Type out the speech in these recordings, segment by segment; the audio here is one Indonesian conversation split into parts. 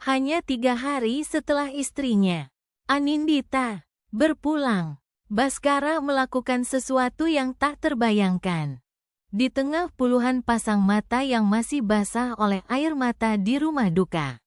Hanya 3 hari setelah istrinya, Anindita, berpulang, Bhaskara melakukan sesuatu yang tak terbayangkan. Di tengah puluhan pasang mata yang masih basah oleh air mata di rumah duka,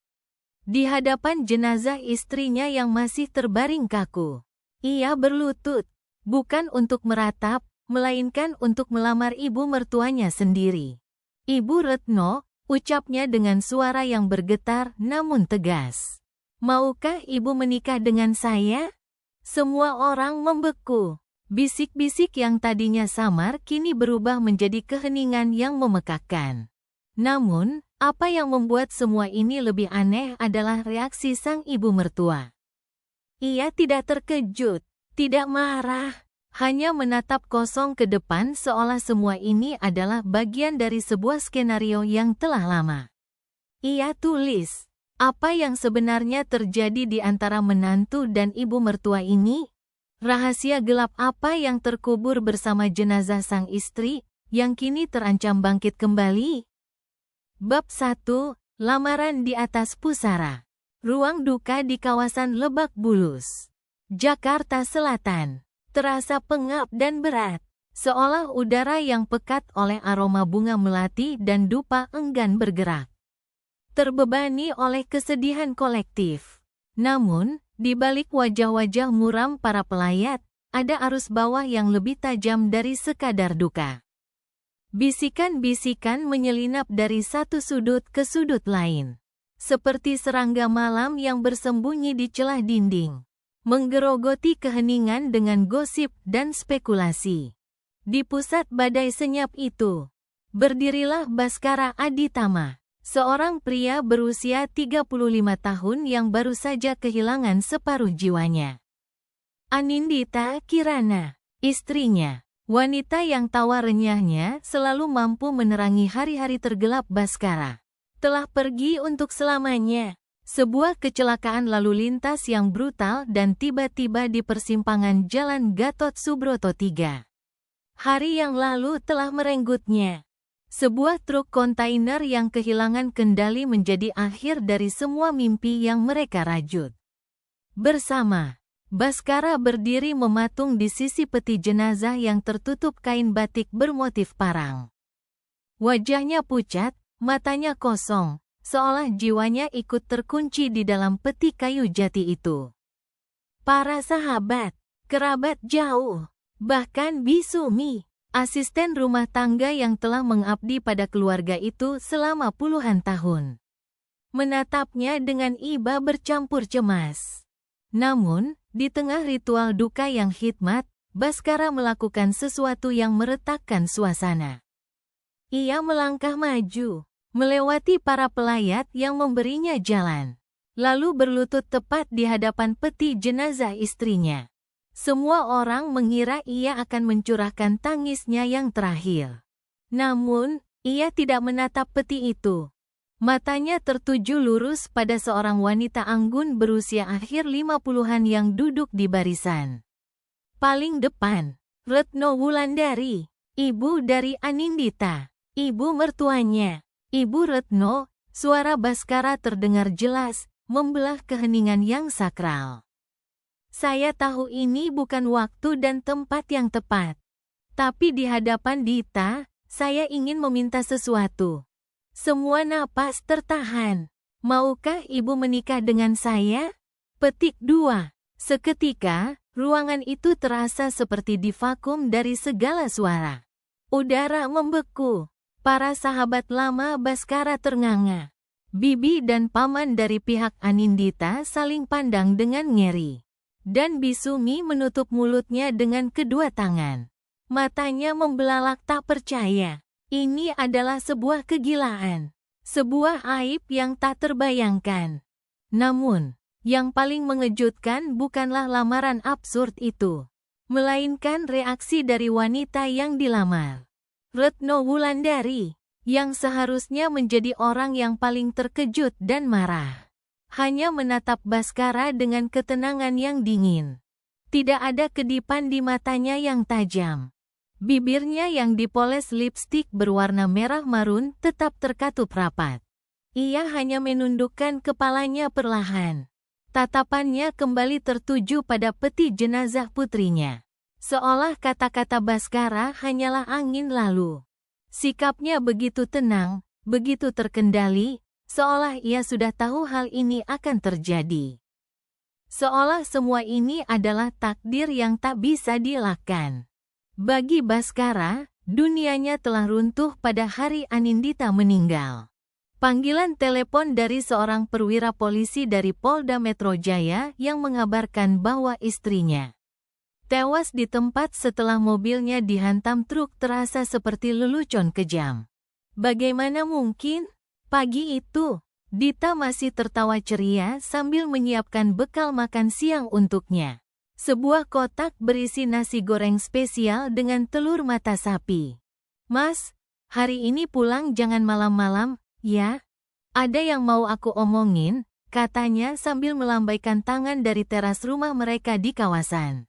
di hadapan jenazah istrinya yang masih terbaring kaku, ia berlutut, bukan untuk meratap, melainkan untuk melamar ibu mertuanya sendiri. Ibu Retno, ucapnya dengan suara yang bergetar namun tegas. Maukah ibu menikah dengan saya? Semua orang membeku. Bisik-bisik yang tadinya samar kini berubah menjadi keheningan yang memekakkan. Namun, apa yang membuat semua ini lebih aneh adalah reaksi sang ibu mertua. Ia tidak terkejut, tidak marah, hanya menatap kosong ke depan seolah semua ini adalah bagian dari sebuah skenario yang telah lama. Ia tulis, apa yang sebenarnya terjadi di antara menantu dan ibu mertua ini? Rahasia gelap apa yang terkubur bersama jenazah sang istri, yang kini terancam bangkit kembali? Bab 1, Lamaran di atas pusara. Ruang duka di kawasan Lebak Bulus, Jakarta Selatan, terasa pengap dan berat, seolah udara yang pekat oleh aroma bunga melati dan dupa enggan bergerak. Terbebani oleh kesedihan kolektif. Namun, di balik wajah-wajah muram para pelayat, ada arus bawah yang lebih tajam dari sekadar duka. Bisikan-bisikan menyelinap dari satu sudut ke sudut lain, seperti serangga malam yang bersembunyi di celah dinding, menggerogoti keheningan dengan gosip dan spekulasi. Di pusat badai senyap itu, berdirilah Bhaskara Aditama, seorang pria berusia 35 tahun yang baru saja kehilangan separuh jiwanya. Anindita Kirana, istrinya, wanita yang tawa renyahnya selalu mampu menerangi hari-hari tergelap Bhaskara, telah pergi untuk selamanya. Sebuah kecelakaan lalu lintas yang brutal dan tiba-tiba di persimpangan Jalan Gatot Subroto 3 hari yang lalu telah merenggutnya. Sebuah truk kontainer yang kehilangan kendali menjadi akhir dari semua mimpi yang mereka rajut. Bersama, Bhaskara berdiri mematung di sisi peti jenazah yang tertutup kain batik bermotif parang. Wajahnya pucat, matanya kosong, seolah jiwanya ikut terkunci di dalam peti kayu jati itu. Para sahabat, kerabat jauh, bahkan Bisumi, asisten rumah tangga yang telah mengabdi pada keluarga itu selama puluhan tahun, menatapnya dengan iba bercampur cemas. Namun, di tengah ritual duka yang hikmat, Bhaskara melakukan sesuatu yang meretakkan suasana. Ia melangkah maju, melewati para pelayat yang memberinya jalan, lalu berlutut tepat di hadapan peti jenazah istrinya. Semua orang mengira ia akan mencurahkan tangisnya yang terakhir. Namun, ia tidak menatap peti itu. Matanya tertuju lurus pada seorang wanita anggun berusia akhir 50-an yang duduk di barisan paling depan. Retno Wulandari, ibu dari Anindita, ibu mertuanya. Ibu Retno, suara Bhaskara terdengar jelas, membelah keheningan yang sakral. Saya tahu ini bukan waktu dan tempat yang tepat. Tapi di hadapan Dita, saya ingin meminta sesuatu. Semua napas tertahan. Maukah ibu menikah dengan saya? Petik 2. Seketika, ruangan itu terasa seperti divakum dari segala suara. Udara membeku. Para sahabat lama Bhaskara ternganga. Bibi dan paman dari pihak Anindita saling pandang dengan ngeri. Dan Bisumi menutup mulutnya dengan kedua tangan. Matanya membelalak tak percaya. Ini adalah sebuah kegilaan. Sebuah aib yang tak terbayangkan. Namun, yang paling mengejutkan bukanlah lamaran absurd itu, melainkan reaksi dari wanita yang dilamar. Retno Wulandari, yang seharusnya menjadi orang yang paling terkejut dan marah, hanya menatap Bhaskara dengan ketenangan yang dingin. Tidak ada kedipan di matanya yang tajam. Bibirnya yang dipoles lipstik berwarna merah marun tetap terkatup rapat. Ia hanya menundukkan kepalanya perlahan. Tatapannya kembali tertuju pada peti jenazah putrinya. Seolah kata-kata Baskara hanyalah angin lalu. Sikapnya begitu tenang, begitu terkendali, seolah ia sudah tahu hal ini akan terjadi. Seolah semua ini adalah takdir yang tak bisa dielakkan. Bagi Baskara, dunianya telah runtuh pada hari Anindita meninggal. Panggilan telepon dari seorang perwira polisi dari Polda Metro Jaya yang mengabarkan bahwa istrinya tewas di tempat setelah mobilnya dihantam truk terasa seperti lelucon kejam. Bagaimana mungkin? Pagi itu, Dita masih tertawa ceria sambil menyiapkan bekal makan siang untuknya. Sebuah kotak berisi nasi goreng spesial dengan telur mata sapi. "Mas, hari ini pulang jangan malam-malam, ya? Ada yang mau aku omongin," katanya sambil melambaikan tangan dari teras rumah mereka di kawasan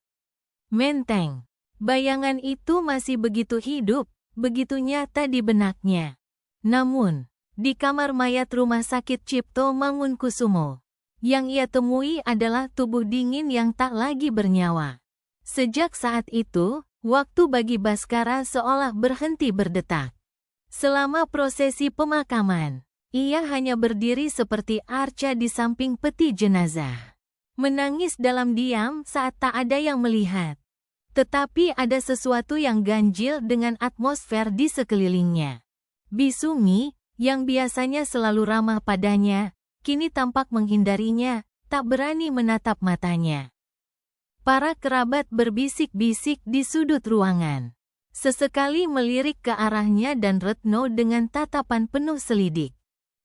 Menteng. Bayangan itu masih begitu hidup, begitu nyata di benaknya. Namun, di kamar mayat Rumah Sakit Cipto Mangunkusumo, yang ia temui adalah tubuh dingin yang tak lagi bernyawa. Sejak saat itu, waktu bagi Baskara seolah berhenti berdetak. Selama prosesi pemakaman, ia hanya berdiri seperti arca di samping peti jenazah. Menangis dalam diam saat tak ada yang melihat. Tetapi ada sesuatu yang ganjil dengan atmosfer di sekelilingnya. Bisumi, yang biasanya selalu ramah padanya, kini tampak menghindarinya, tak berani menatap matanya. Para kerabat berbisik-bisik di sudut ruangan. Sesekali melirik ke arahnya dan Retno dengan tatapan penuh selidik.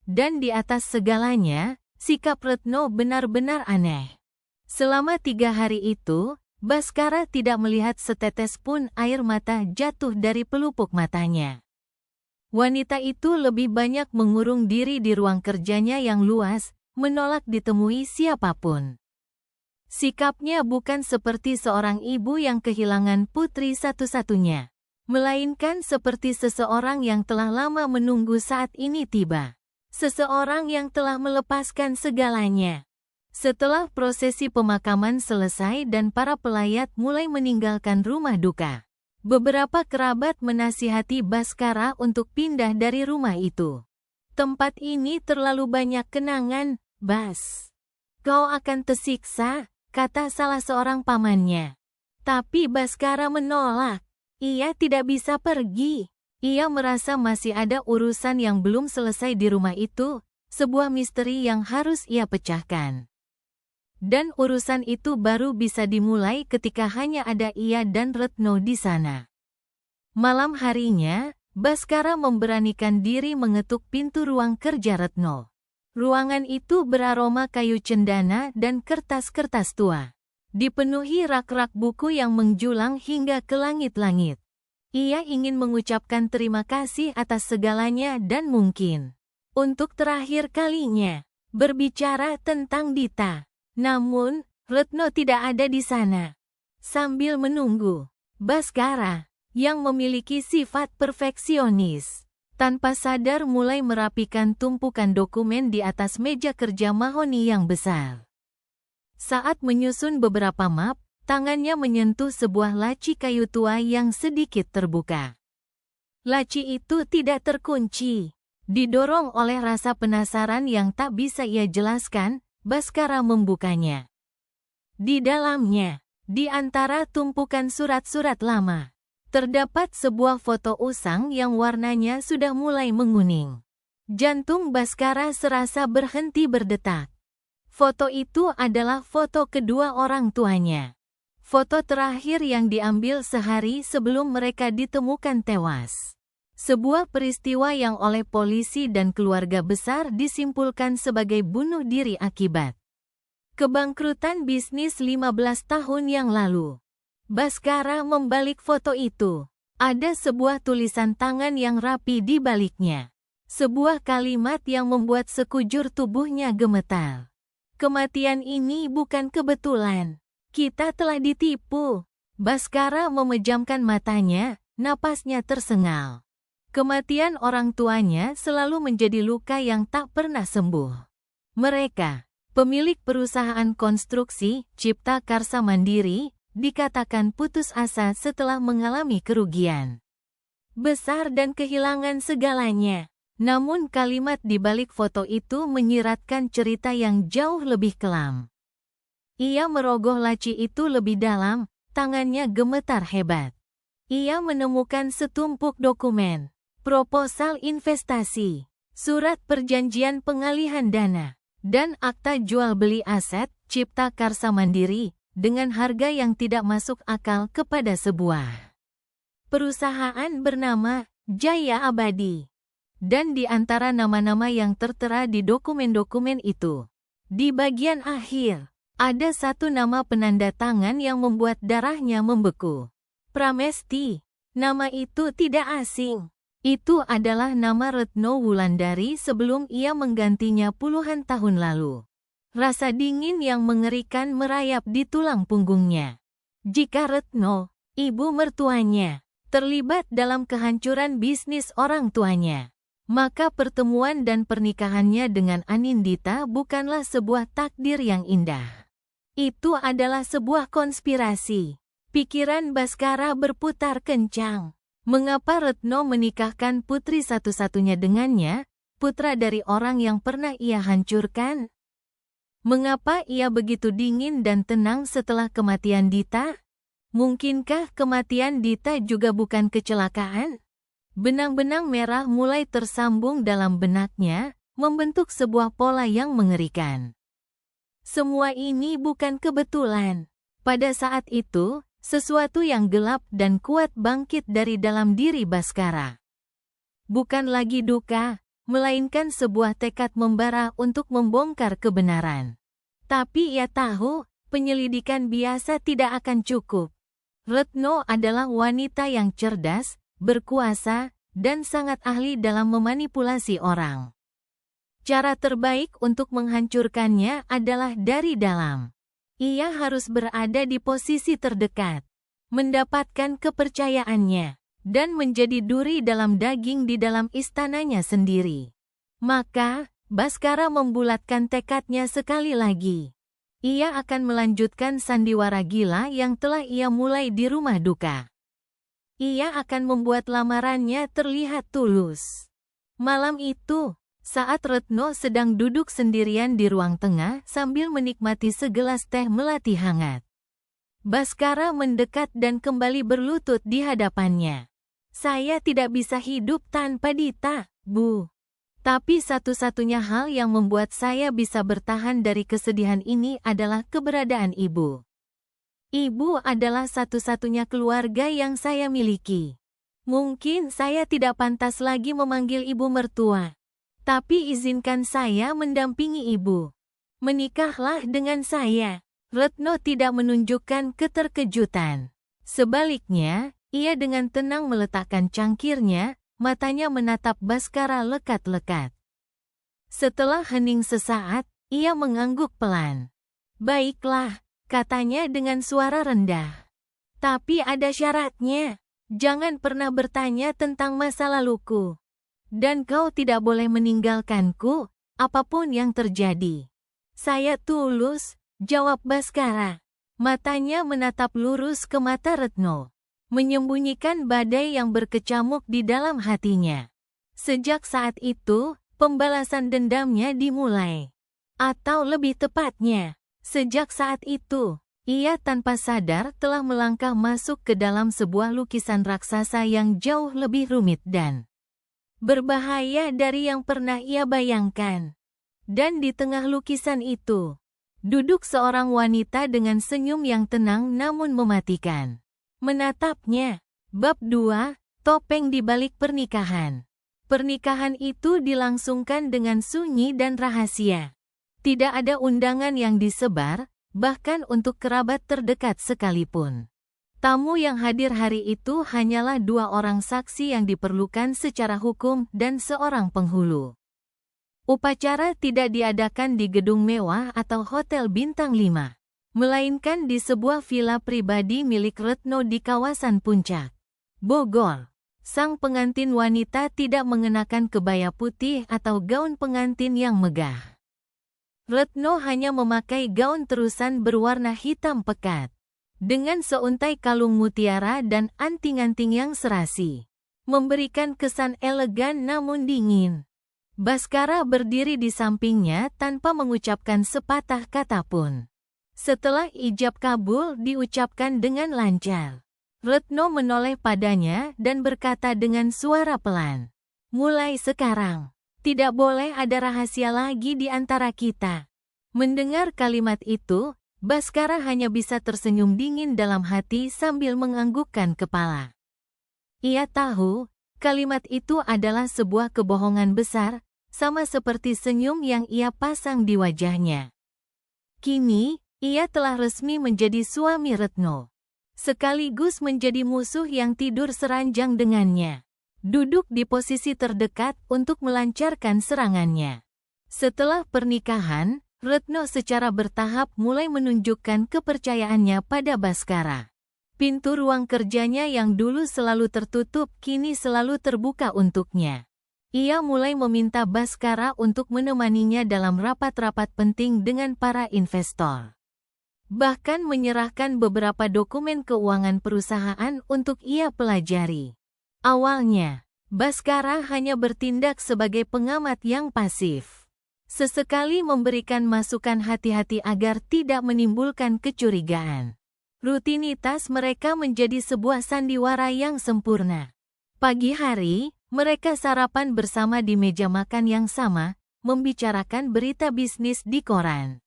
Dan di atas segalanya, sikap Retno benar-benar aneh. Selama 3 hari itu, Baskara tidak melihat setetes pun air mata jatuh dari pelupuk matanya. Wanita itu lebih banyak mengurung diri di ruang kerjanya yang luas, menolak ditemui siapapun. Sikapnya bukan seperti seorang ibu yang kehilangan putri satu-satunya, melainkan seperti seseorang yang telah lama menunggu saat ini tiba. Seseorang yang telah melepaskan segalanya. Setelah prosesi pemakaman selesai dan para pelayat mulai meninggalkan rumah duka, beberapa kerabat menasihati Baskara untuk pindah dari rumah itu. "Tempat ini terlalu banyak kenangan, Bas. Kau akan tersiksa," kata salah seorang pamannya. Tapi Baskara menolak. Ia tidak bisa pergi. Ia merasa masih ada urusan yang belum selesai di rumah itu, sebuah misteri yang harus ia pecahkan. Dan urusan itu baru bisa dimulai ketika hanya ada ia dan Retno di sana. Malam harinya, Baskara memberanikan diri mengetuk pintu ruang kerja Retno. Ruangan itu beraroma kayu cendana dan kertas-kertas tua. Dipenuhi rak-rak buku yang menjulang hingga ke langit-langit. Ia ingin mengucapkan terima kasih atas segalanya dan mungkin, untuk terakhir kalinya, berbicara tentang Dita. Namun, Retno tidak ada di sana. Sambil menunggu, Baskara, yang memiliki sifat perfeksionis, tanpa sadar mulai merapikan tumpukan dokumen di atas meja kerja mahoni yang besar. Saat menyusun beberapa map, tangannya menyentuh sebuah laci kayu tua yang sedikit terbuka. Laci itu tidak terkunci. Didorong oleh rasa penasaran yang tak bisa ia jelaskan, Baskara membukanya. Di dalamnya, di antara tumpukan surat-surat lama, terdapat sebuah foto usang yang warnanya sudah mulai menguning. Jantung Baskara serasa berhenti berdetak. Foto itu adalah foto kedua orang tuanya. Foto terakhir yang diambil sehari sebelum mereka ditemukan tewas. Sebuah peristiwa yang oleh polisi dan keluarga besar disimpulkan sebagai bunuh diri akibat kebangkrutan bisnis 15 tahun yang lalu. Baskara membalik foto itu. Ada sebuah tulisan tangan yang rapi di baliknya. Sebuah kalimat yang membuat sekujur tubuhnya gemetar. "Kematian ini bukan kebetulan. Kita telah ditipu." Baskara memejamkan matanya, napasnya tersengal. Kematian orang tuanya selalu menjadi luka yang tak pernah sembuh. Mereka, pemilik perusahaan konstruksi Cipta Karsa Mandiri, dikatakan putus asa setelah mengalami kerugian besar dan kehilangan segalanya. Namun kalimat di balik foto itu menyiratkan cerita yang jauh lebih kelam. Ia merogoh laci itu lebih dalam, tangannya gemetar hebat. Ia menemukan setumpuk dokumen, proposal investasi, surat perjanjian pengalihan dana, dan akta jual beli aset Cipta Karsa Mandiri dengan harga yang tidak masuk akal kepada sebuah perusahaan bernama Jaya Abadi. Dan di antara nama-nama yang tertera di dokumen-dokumen itu, di bagian akhir, ada satu nama penanda tangan yang membuat darahnya membeku. Pramesti. Nama itu tidak asing. Itu adalah nama Retno Wulandari sebelum ia menggantinya puluhan tahun lalu. Rasa dingin yang mengerikan merayap di tulang punggungnya. Jika Retno, ibu mertuanya, terlibat dalam kehancuran bisnis orang tuanya, maka pertemuan dan pernikahannya dengan Anindita bukanlah sebuah takdir yang indah. Itu adalah sebuah konspirasi. Pikiran Baskara berputar kencang. Mengapa Retno menikahkan putri satu-satunya dengannya, putra dari orang yang pernah ia hancurkan? Mengapa ia begitu dingin dan tenang setelah kematian Dita? Mungkinkah kematian Dita juga bukan kecelakaan? Benang-benang merah mulai tersambung dalam benaknya, membentuk sebuah pola yang mengerikan. Semua ini bukan kebetulan. Pada saat itu, sesuatu yang gelap dan kuat bangkit dari dalam diri Baskara. Bukan lagi duka, melainkan sebuah tekad membara untuk membongkar kebenaran. Tapi ia tahu, penyelidikan biasa tidak akan cukup. Retno adalah wanita yang cerdas, berkuasa, dan sangat ahli dalam memanipulasi orang. Cara terbaik untuk menghancurkannya adalah dari dalam. Ia harus berada di posisi terdekat, mendapatkan kepercayaannya, dan menjadi duri dalam daging di dalam istananya sendiri. Maka, Baskara membulatkan tekadnya sekali lagi. Ia akan melanjutkan sandiwara gila yang telah ia mulai di rumah duka. Ia akan membuat lamarannya terlihat tulus. Malam itu, saat Retno sedang duduk sendirian di ruang tengah sambil menikmati segelas teh melati hangat, Baskara mendekat dan kembali berlutut di hadapannya. "Saya tidak bisa hidup tanpa Dita, Bu. Tapi satu-satunya hal yang membuat saya bisa bertahan dari kesedihan ini adalah keberadaan Ibu. Ibu adalah satu-satunya keluarga yang saya miliki. Mungkin saya tidak pantas lagi memanggil ibu mertua. Tapi izinkan saya mendampingi Ibu. Menikahlah dengan saya." Retno tidak menunjukkan keterkejutan. Sebaliknya, ia dengan tenang meletakkan cangkirnya, matanya menatap Baskara lekat-lekat. Setelah hening sesaat, ia mengangguk pelan. "Baiklah," katanya dengan suara rendah. "Tapi ada syaratnya. Jangan pernah bertanya tentang masa laluku. Dan kau tidak boleh meninggalkanku, apapun yang terjadi." "Saya tulus," jawab Baskara. Matanya menatap lurus ke mata Retno, menyembunyikan badai yang berkecamuk di dalam hatinya. Sejak saat itu, pembalasan dendamnya dimulai. Atau lebih tepatnya, sejak saat itu, ia tanpa sadar telah melangkah masuk ke dalam sebuah lukisan raksasa yang jauh lebih rumit dan berbahaya dari yang pernah ia bayangkan. Dan di tengah lukisan itu, duduk seorang wanita dengan senyum yang tenang namun mematikan. Menatapnya. Bab 2, Topeng di Balik Pernikahan. Pernikahan itu dilangsungkan dengan sunyi dan rahasia. Tidak ada undangan yang disebar, bahkan untuk kerabat terdekat sekalipun. Tamu yang hadir hari itu hanyalah 2 orang saksi yang diperlukan secara hukum dan seorang penghulu. Upacara tidak diadakan di gedung mewah atau hotel bintang 5. Melainkan di sebuah villa pribadi milik Retno di kawasan Puncak, Bogor. Sang pengantin wanita tidak mengenakan kebaya putih atau gaun pengantin yang megah. Retno hanya memakai gaun terusan berwarna hitam pekat, dengan seuntai kalung mutiara dan anting-anting yang serasi, memberikan kesan elegan namun dingin. Bhaskara berdiri di sampingnya tanpa mengucapkan sepatah kata pun. Setelah ijab kabul diucapkan dengan lancar, Retno menoleh padanya dan berkata dengan suara pelan, "Mulai sekarang, tidak boleh ada rahasia lagi di antara kita." Mendengar kalimat itu, Bhaskara hanya bisa tersenyum dingin dalam hati sambil menganggukkan kepala. Ia tahu, kalimat itu adalah sebuah kebohongan besar, sama seperti senyum yang ia pasang di wajahnya. Kini, ia telah resmi menjadi suami Retno, sekaligus menjadi musuh yang tidur seranjang dengannya, duduk di posisi terdekat untuk melancarkan serangannya. Setelah pernikahan, Retno secara bertahap mulai menunjukkan kepercayaannya pada Bhaskara. Pintu ruang kerjanya yang dulu selalu tertutup kini selalu terbuka untuknya. Ia mulai meminta Bhaskara untuk menemaninya dalam rapat-rapat penting dengan para investor. Bahkan menyerahkan beberapa dokumen keuangan perusahaan untuk ia pelajari. Awalnya, Bhaskara hanya bertindak sebagai pengamat yang pasif. Sesekali memberikan masukan hati-hati agar tidak menimbulkan kecurigaan. Rutinitas mereka menjadi sebuah sandiwara yang sempurna. Pagi hari, mereka sarapan bersama di meja makan yang sama, membicarakan berita bisnis di koran.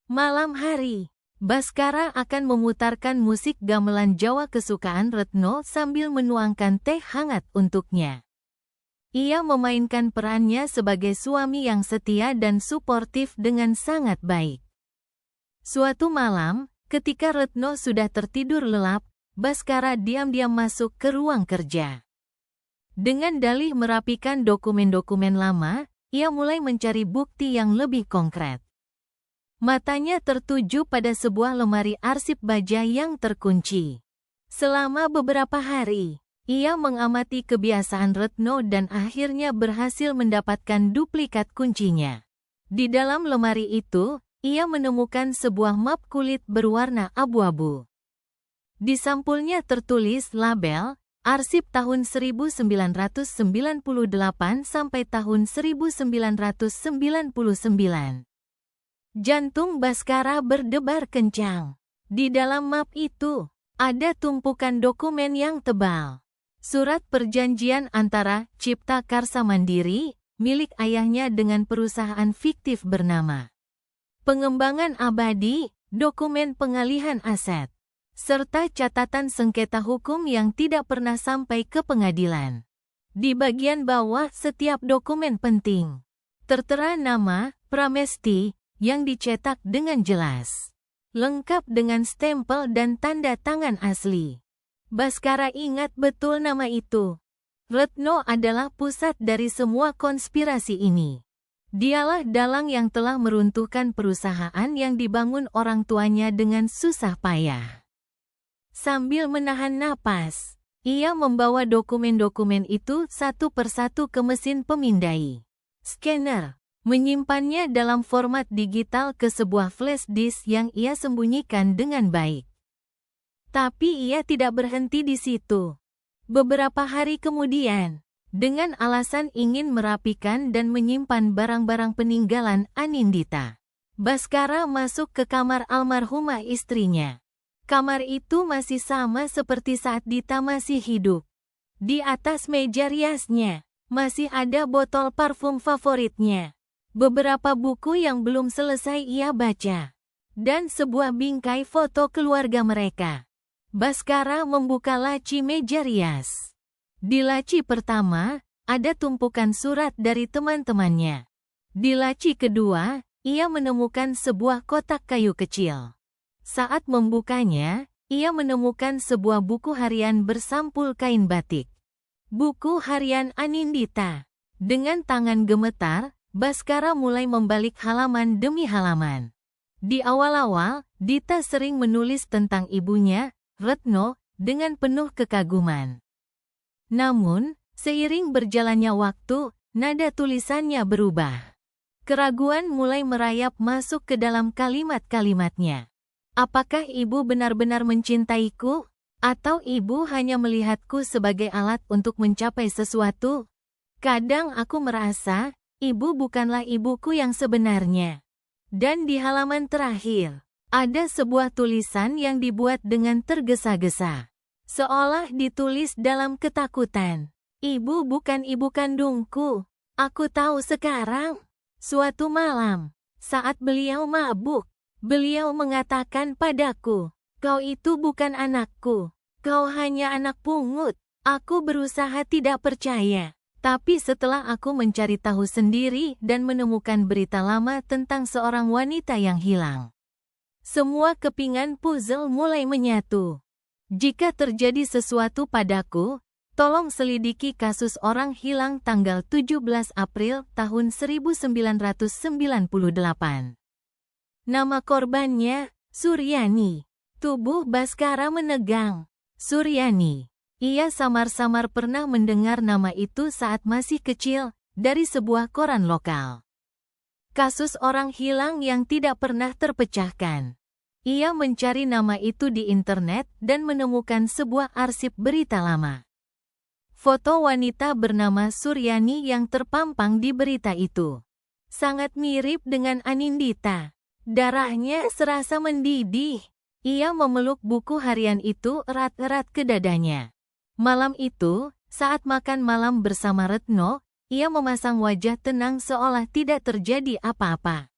Malam hari, Bhaskara akan memutarkan musik gamelan Jawa kesukaan Retno sambil menuangkan teh hangat untuknya. Ia memainkan perannya sebagai suami yang setia dan suportif dengan sangat baik. Suatu malam, ketika Retno sudah tertidur lelap, Bhaskara diam-diam masuk ke ruang kerja. Dengan dalih merapikan dokumen-dokumen lama, ia mulai mencari bukti yang lebih konkret. Matanya tertuju pada sebuah lemari arsip baja yang terkunci. Selama beberapa hari, ia mengamati kebiasaan Retno dan akhirnya berhasil mendapatkan duplikat kuncinya. Di dalam lemari itu, ia menemukan sebuah map kulit berwarna abu-abu. Di sampulnya tertulis label, arsip tahun 1998 sampai tahun 1999. Jantung Bhaskara berdebar kencang. Di dalam map itu, ada tumpukan dokumen yang tebal. Surat perjanjian antara Cipta Karsa Mandiri, milik ayahnya dengan perusahaan fiktif bernama Pengembangan Abadi, dokumen pengalihan aset, serta catatan sengketa hukum yang tidak pernah sampai ke pengadilan. Di bagian bawah setiap dokumen penting, tertera nama Pramesti, yang dicetak dengan jelas, lengkap dengan stempel dan tanda tangan asli. Bhaskara ingat betul nama itu. Retno adalah pusat dari semua konspirasi ini. Dialah dalang yang telah meruntuhkan perusahaan yang dibangun orang tuanya dengan susah payah. Sambil menahan napas, ia membawa dokumen-dokumen itu satu persatu ke mesin pemindai scanner, menyimpannya dalam format digital ke sebuah flash disk yang ia sembunyikan dengan baik. Tapi ia tidak berhenti di situ. Beberapa hari kemudian, dengan alasan ingin merapikan dan menyimpan barang-barang peninggalan Anindita, Bhaskara masuk ke kamar almarhumah istrinya. Kamar itu masih sama seperti saat Dita masih hidup. Di atas meja riasnya, masih ada botol parfum favoritnya, beberapa buku yang belum selesai ia baca, dan sebuah bingkai foto keluarga mereka. Bhaskara membuka laci meja rias. Di laci pertama, ada tumpukan surat dari teman-temannya. Di laci kedua, ia menemukan sebuah kotak kayu kecil. Saat membukanya, ia menemukan sebuah buku harian bersampul kain batik. Buku harian Anindita. Dengan tangan gemetar, Bhaskara mulai membalik halaman demi halaman. Di awal-awal, Dita sering menulis tentang ibunya, Retno, dengan penuh kekaguman. Namun, seiring berjalannya waktu, nada tulisannya berubah. Keraguan mulai merayap masuk ke dalam kalimat-kalimatnya. Apakah ibu benar-benar mencintaiku? Atau ibu hanya melihatku sebagai alat untuk mencapai sesuatu? Kadang aku merasa, ibu bukanlah ibuku yang sebenarnya. Dan di halaman terakhir, ada sebuah tulisan yang dibuat dengan tergesa-gesa. Seolah ditulis dalam ketakutan. Ibu bukan ibu kandungku. Aku tahu sekarang. Suatu malam, saat beliau mabuk, beliau mengatakan padaku, "Kau itu bukan anakku. Kau hanya anak pungut." Aku berusaha tidak percaya. Tapi setelah aku mencari tahu sendiri dan menemukan berita lama tentang seorang wanita yang hilang, semua kepingan puzzle mulai menyatu. Jika terjadi sesuatu padaku, tolong selidiki kasus orang hilang tanggal 17 April tahun 1998. Nama korbannya, Suryani. Tubuh Baskara menegang. Suryani. Ia samar-samar pernah mendengar nama itu saat masih kecil, dari sebuah koran lokal. Kasus orang hilang yang tidak pernah terpecahkan. Ia mencari nama itu di internet dan menemukan sebuah arsip berita lama. Foto wanita bernama Suryani yang terpampang di berita itu sangat mirip dengan Anindita. Darahnya serasa mendidih. Ia memeluk buku harian itu erat-erat ke dadanya. Malam itu, saat makan malam bersama Retno, ia memasang wajah tenang seolah tidak terjadi apa-apa.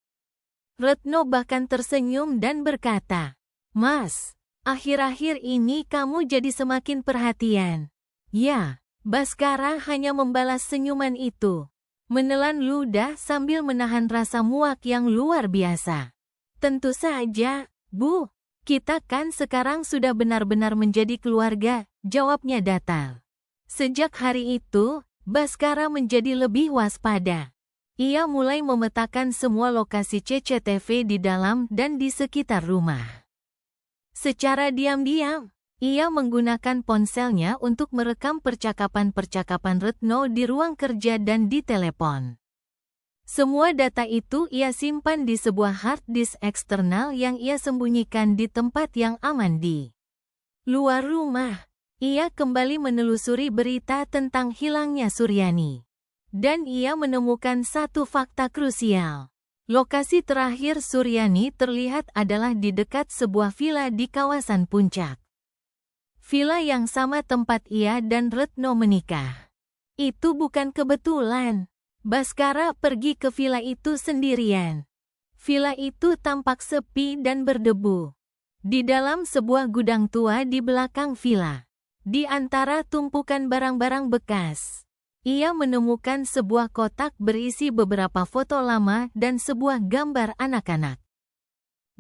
Retno bahkan tersenyum dan berkata, "Mas, akhir-akhir ini kamu jadi semakin perhatian." Ya, Baskara hanya membalas senyuman itu, menelan ludah sambil menahan rasa muak yang luar biasa. "Tentu saja, Bu. Kita kan sekarang sudah benar-benar menjadi keluarga," jawabnya datar. Sejak hari itu, Baskara menjadi lebih waspada. Ia mulai memetakan semua lokasi CCTV di dalam dan di sekitar rumah. Secara diam-diam, ia menggunakan ponselnya untuk merekam percakapan-percakapan Retno di ruang kerja dan di telepon. Semua data itu ia simpan di sebuah hard disk eksternal yang ia sembunyikan di tempat yang aman di luar rumah. Ia kembali menelusuri berita tentang hilangnya Suryani. Dan ia menemukan satu fakta krusial. Lokasi terakhir Suryani terlihat adalah di dekat sebuah villa di kawasan Puncak. Villa yang sama tempat ia dan Retno menikah. Itu bukan kebetulan. Baskara pergi ke villa itu sendirian. Villa itu tampak sepi dan berdebu. Di dalam sebuah gudang tua di belakang villa, di antara tumpukan barang-barang bekas, ia menemukan sebuah kotak berisi beberapa foto lama dan sebuah gambar anak-anak.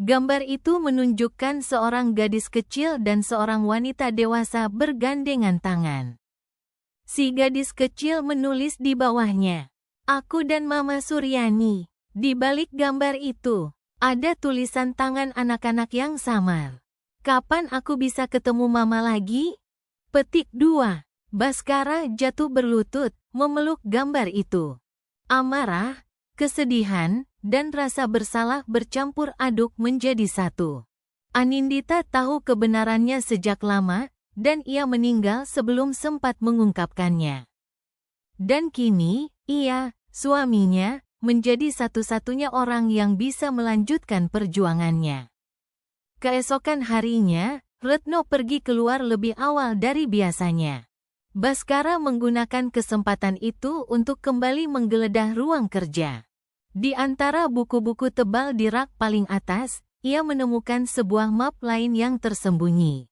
Gambar itu menunjukkan seorang gadis kecil dan seorang wanita dewasa bergandengan tangan. Si gadis kecil menulis di bawahnya, "Aku dan Mama Suryani." Di balik gambar itu, ada tulisan tangan anak-anak yang samar. "Kapan aku bisa ketemu Mama lagi?" Petik 2. Baskara jatuh berlutut, memeluk gambar itu. Amarah, kesedihan, dan rasa bersalah bercampur aduk menjadi satu. Anindita tahu kebenarannya sejak lama, dan ia meninggal sebelum sempat mengungkapkannya. Dan kini, ia, suaminya, menjadi satu-satunya orang yang bisa melanjutkan perjuangannya. Keesokan harinya, Retno pergi keluar lebih awal dari biasanya. Baskara menggunakan kesempatan itu untuk kembali menggeledah ruang kerja. Di antara buku-buku tebal di rak paling atas, ia menemukan sebuah map lain yang tersembunyi.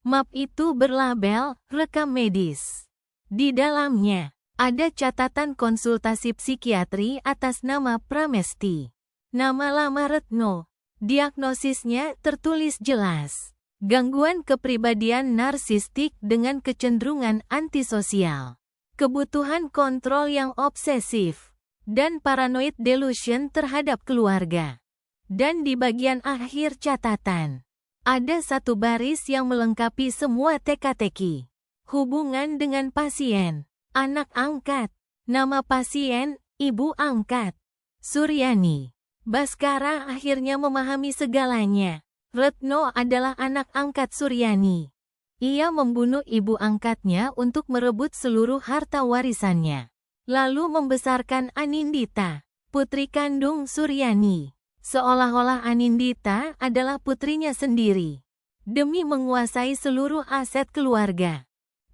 Map itu berlabel "Rekam Medis". Di dalamnya, ada catatan konsultasi psikiatri atas nama Pramesti. Nama lama Retno. Diagnosisnya tertulis jelas. Gangguan kepribadian narsistik dengan kecenderungan antisosial, kebutuhan kontrol yang obsesif, dan paranoid delusion terhadap keluarga. Dan di bagian akhir catatan, ada satu baris yang melengkapi semua teka-teki. Hubungan dengan pasien. Anak angkat. Nama pasien, ibu angkat. Suryani. Baskara akhirnya memahami segalanya. Retno adalah anak angkat Suryani. Ia membunuh ibu angkatnya untuk merebut seluruh harta warisannya. Lalu membesarkan Anindita, putri kandung Suryani. Seolah-olah Anindita adalah putrinya sendiri. Demi menguasai seluruh aset keluarga,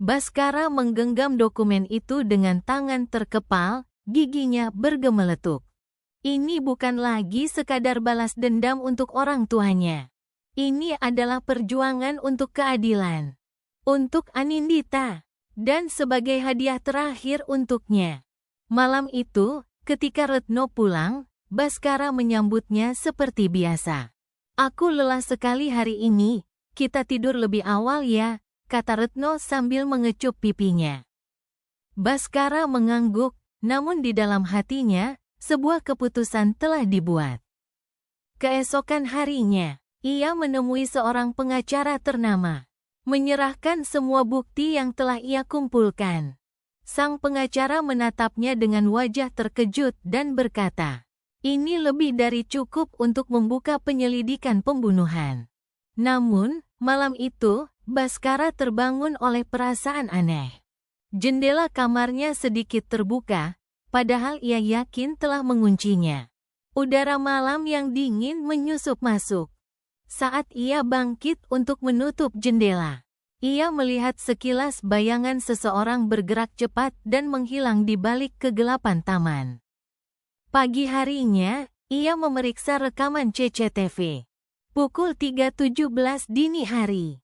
Baskara menggenggam dokumen itu dengan tangan terkepal, giginya bergemeletuk. Ini bukan lagi sekadar balas dendam untuk orang tuanya. Ini adalah perjuangan untuk keadilan. Untuk Anindita. Dan sebagai hadiah terakhir untuknya. Malam itu, ketika Retno pulang, Baskara menyambutnya seperti biasa. Aku lelah sekali hari ini, kita tidur lebih awal ya, kata Retno sambil mengecup pipinya. Baskara mengangguk, namun di dalam hatinya, sebuah keputusan telah dibuat. Keesokan harinya, ia menemui seorang pengacara ternama. Menyerahkan semua bukti yang telah ia kumpulkan. Sang pengacara menatapnya dengan wajah terkejut dan berkata, ini lebih dari cukup untuk membuka penyelidikan pembunuhan. Namun, malam itu, Baskara terbangun oleh perasaan aneh. Jendela kamarnya sedikit terbuka, padahal ia yakin telah menguncinya. Udara malam yang dingin menyusup masuk. Saat ia bangkit untuk menutup jendela, ia melihat sekilas bayangan seseorang bergerak cepat dan menghilang di balik kegelapan taman. Pagi harinya, ia memeriksa rekaman CCTV. Pukul 3.17 dini hari.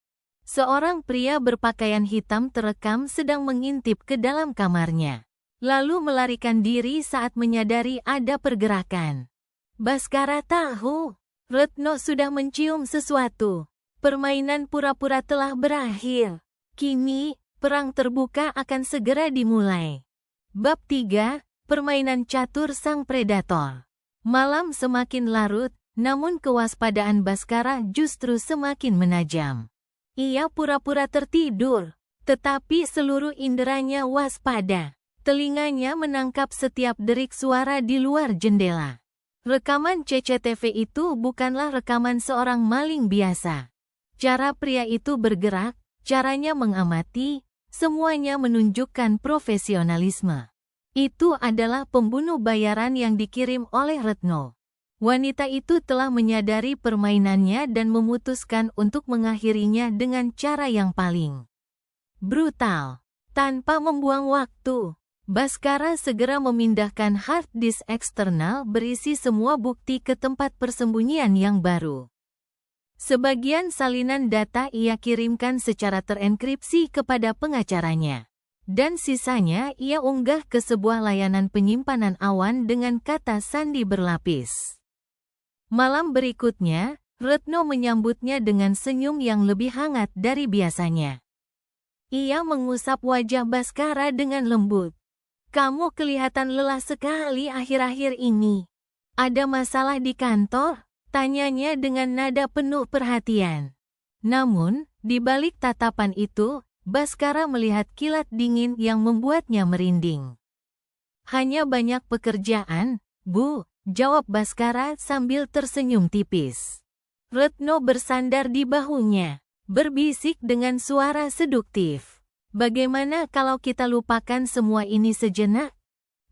Seorang pria berpakaian hitam terekam sedang mengintip ke dalam kamarnya. Lalu melarikan diri saat menyadari ada pergerakan. Baskara tahu, Retno sudah mencium sesuatu. Permainan pura-pura telah berakhir. Kini, perang terbuka akan segera dimulai. Bab 3, Permainan Catur Sang Predator. Malam semakin larut, namun kewaspadaan Baskara justru semakin menajam. Ia pura-pura tertidur, tetapi seluruh inderanya waspada. Telinganya menangkap setiap derik suara di luar jendela. Rekaman CCTV itu bukanlah rekaman seorang maling biasa. Cara pria itu bergerak, caranya mengamati, semuanya menunjukkan profesionalisme. Itu adalah pembunuh bayaran yang dikirim oleh Retno. Wanita itu telah menyadari permainannya dan memutuskan untuk mengakhirinya dengan cara yang paling brutal. Tanpa membuang waktu, Baskara segera memindahkan hard disk eksternal berisi semua bukti ke tempat persembunyian yang baru. Sebagian salinan data ia kirimkan secara terenkripsi kepada pengacaranya. Dan sisanya ia unggah ke sebuah layanan penyimpanan awan dengan kata sandi berlapis. Malam berikutnya, Retno menyambutnya dengan senyum yang lebih hangat dari biasanya. Ia mengusap wajah Baskara dengan lembut. Kamu kelihatan lelah sekali akhir-akhir ini. Ada masalah di kantor? Tanyanya dengan nada penuh perhatian. Namun, di balik tatapan itu, Baskara melihat kilat dingin yang membuatnya merinding. Hanya banyak pekerjaan, Bu, jawab Baskara sambil tersenyum tipis. Retno bersandar di bahunya, berbisik dengan suara seduktif. Bagaimana kalau kita lupakan semua ini sejenak?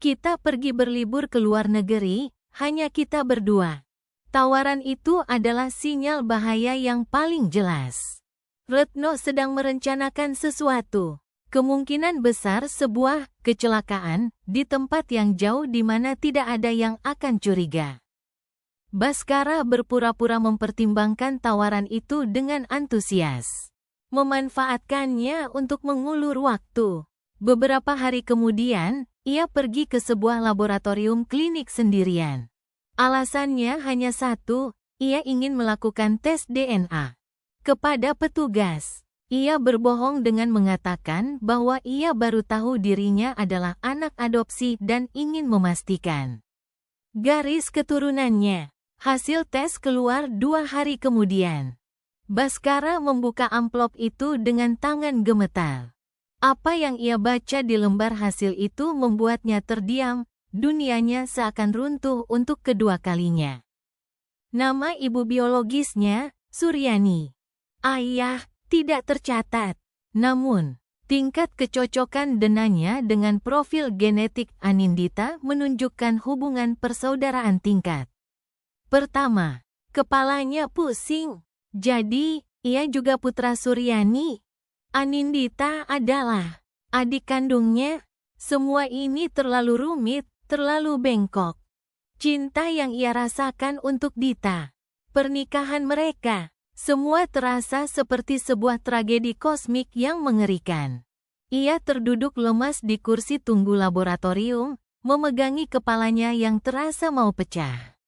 Kita pergi berlibur ke luar negeri, hanya kita berdua. Tawaran itu adalah sinyal bahaya yang paling jelas. Retno sedang merencanakan sesuatu. Kemungkinan besar sebuah kecelakaan di tempat yang jauh di mana tidak ada yang akan curiga. Baskara berpura-pura mempertimbangkan tawaran itu dengan antusias. Memanfaatkannya untuk mengulur waktu. Beberapa hari kemudian, ia pergi ke sebuah laboratorium klinik sendirian. Alasannya hanya satu, ia ingin melakukan tes DNA. Kepada petugas, ia berbohong dengan mengatakan bahwa ia baru tahu dirinya adalah anak adopsi dan ingin memastikan garis keturunannya. Hasil tes keluar 2 hari kemudian. Baskara membuka amplop itu dengan tangan gemetar. Apa yang ia baca di lembar hasil itu membuatnya terdiam, dunianya seakan runtuh untuk kedua kalinya. Nama ibu biologisnya, Suryani. Ayah, tidak tercatat. Namun, tingkat kecocokan denanya dengan profil genetik Anindita menunjukkan hubungan persaudaraan tingkat. Pertama, kepalanya pusing. Jadi, ia juga putra Suryani. Anindita adalah adik kandungnya. Semua ini terlalu rumit, terlalu bengkok. Cinta yang ia rasakan untuk Dita. Pernikahan mereka. Semua terasa seperti sebuah tragedi kosmik yang mengerikan. Ia terduduk lemas di kursi tunggu laboratorium, memegangi kepalanya yang terasa mau pecah.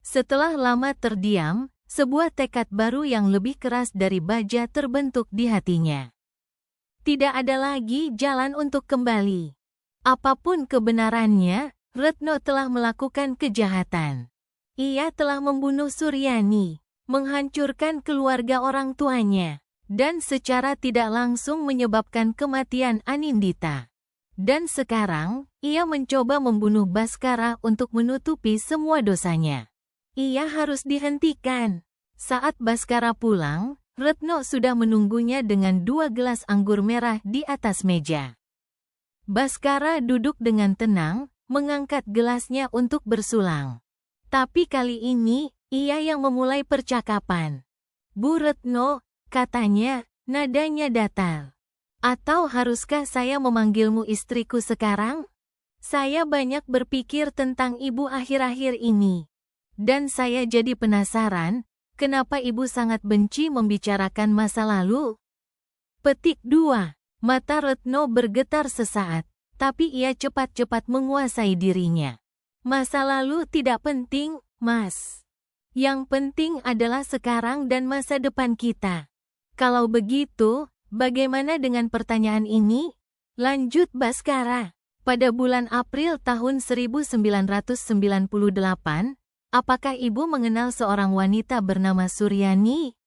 Setelah lama terdiam, sebuah tekad baru yang lebih keras dari baja terbentuk di hatinya. Tidak ada lagi jalan untuk kembali. Apapun kebenarannya, Retno telah melakukan kejahatan. Ia telah membunuh Suryani, menghancurkan keluarga orang tuanya, dan secara tidak langsung menyebabkan kematian Anindita. Dan sekarang, ia mencoba membunuh Bhaskara untuk menutupi semua dosanya. Ia harus dihentikan. Saat Bhaskara pulang, Retno sudah menunggunya dengan 2 gelas anggur merah di atas meja. Bhaskara duduk dengan tenang, mengangkat gelasnya untuk bersulang. Tapi kali ini, ia yang memulai percakapan. Bu Retno, katanya, nadanya datar. Atau haruskah saya memanggilmu istriku sekarang? Saya banyak berpikir tentang ibu akhir-akhir ini. Dan saya jadi penasaran, kenapa ibu sangat benci membicarakan masa lalu? Petik 2. Mata Retno bergetar sesaat, tapi ia cepat-cepat menguasai dirinya. Masa lalu tidak penting, Mas. Yang penting adalah sekarang dan masa depan kita. Kalau begitu, bagaimana dengan pertanyaan ini? Lanjut Bhaskara. Pada bulan April tahun 1998, apakah ibu mengenal seorang wanita bernama Suryani?